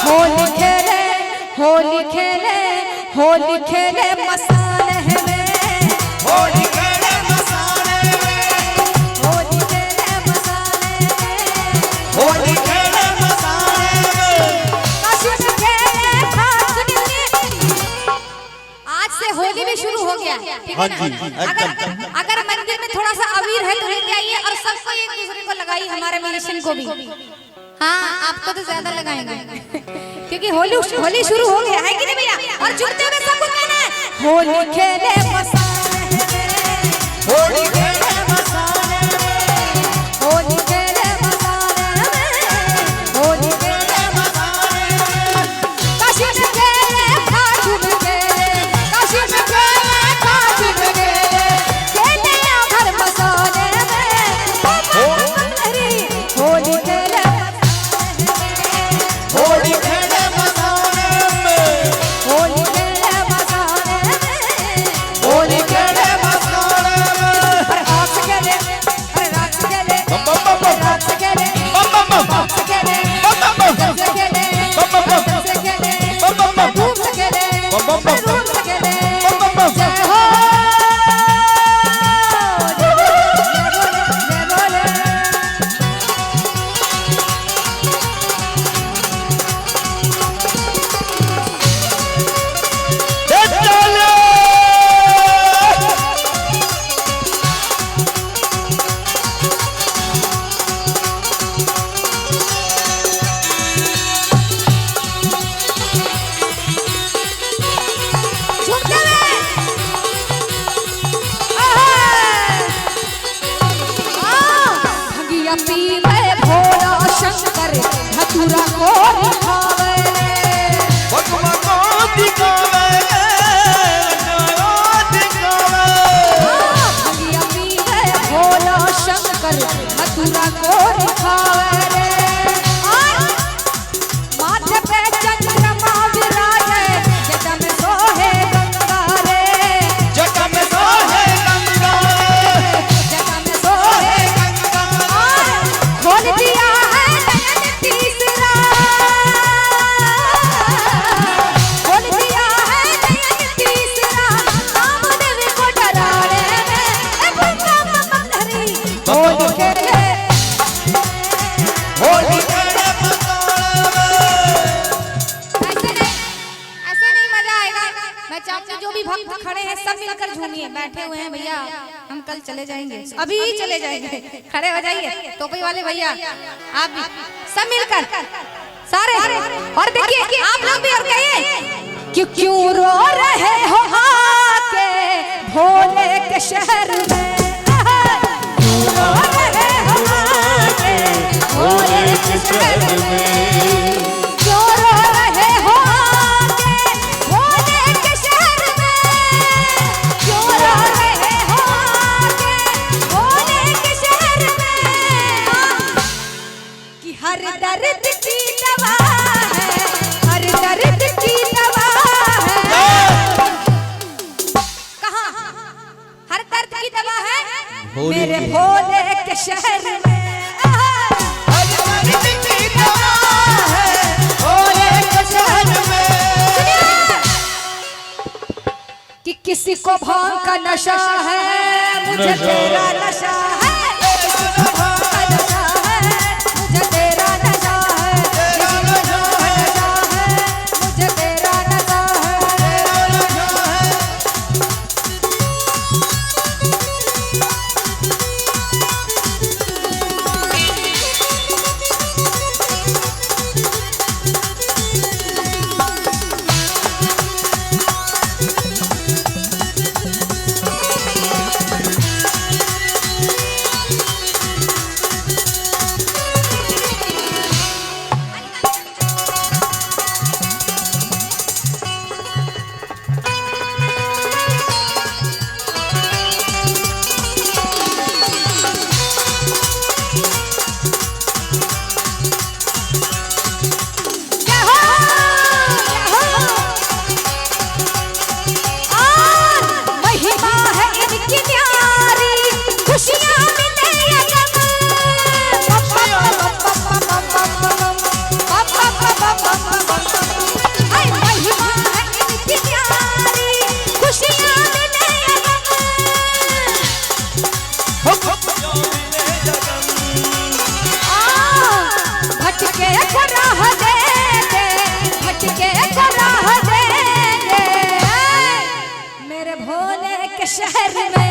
होली खेले होली खेले होली खेले मसाले में होली खेले मसाले में होली खेले मसाले में होली खेले मसाले में काशी में खेले आज से होली भी शुरू हो गया ठीक है ना। अगर मंदिर में थोड़ा सा अबीर है तो लेके आइए और सबको एक दूसरे को लगाइए, हमारे म्यूजिशियन को भी। हाँ आपको तो ज्यादा लगाएंगे क्योंकि होली शुरू हो गया है कि नहीं भैया। और जुड़ते हुए सबको कहना है होली खेले मसाले में होली खेले मसाले में होली खेले मसाले में होली खेले मसाले में काशी में खेले काशी में खेले काशी में खेले काशी में खेले खेले घर मसाले में होली खेले होली खेले मसाले में होली खेले मसाले में होली खेले मसाले में रात खेले रात खेले बम बम बम बम रात खेले बम बम बम रात खेले बम बम बम जैसे खेले बम बम बम जैसे खेले बम बम बम धूम से खेले बम बम बम धूम से खेले बम बम बम जय हो जय बोले चलो झूमते हुए भंगिया पीवे भोला शंकर धतूरा को दिखावे भगवा को दिखावे दिखावे भंगिया पीवे भोला शंकर धतूरा को दिखावे और माथे पे चंद्रमा विराजे जटा में सोहे गंगा रे जटा में सोहे गंगा जटा में सोहे गंगा खोल दिया है नयन तीसरा खोल दिया है नयन तीसरा कामदेव को डराने में गंगा ममधरी होली खेले होली खेले मसाले ऐसे नहीं मजा आएगा। मैं चाहूंगी जो भी भक्त खड़े हैं सब मिलकर झूमिए। बैठे हुए हैं भैया हम कल चले जाएंगे, अभी चले जाएंगे, खड़े हो जाइए टोपी वाले भैया आप भी सब मिलकर सारे। और देखिए आप लोग भी और कहिए क्यों रो रहे हो आके भोले के शहर में क्यों रो रहे हो आके भोले के शहर में क्यों रो रहे हो आके भोले के शहर में क्यों रो रहे हो आके भोले के शहर में कि हर दर्द की दवा है हर दर्द की दवा है कहाँ हर दर्द की दवा है मेरे भोले के शहर में कि किसी को भांग का नशा है मुझे तेरा नशा है किसी को भांग का नशा है मुझे तेरा नशा है किसी को भांग का नशा है मुझे तेरा नशा है शहर में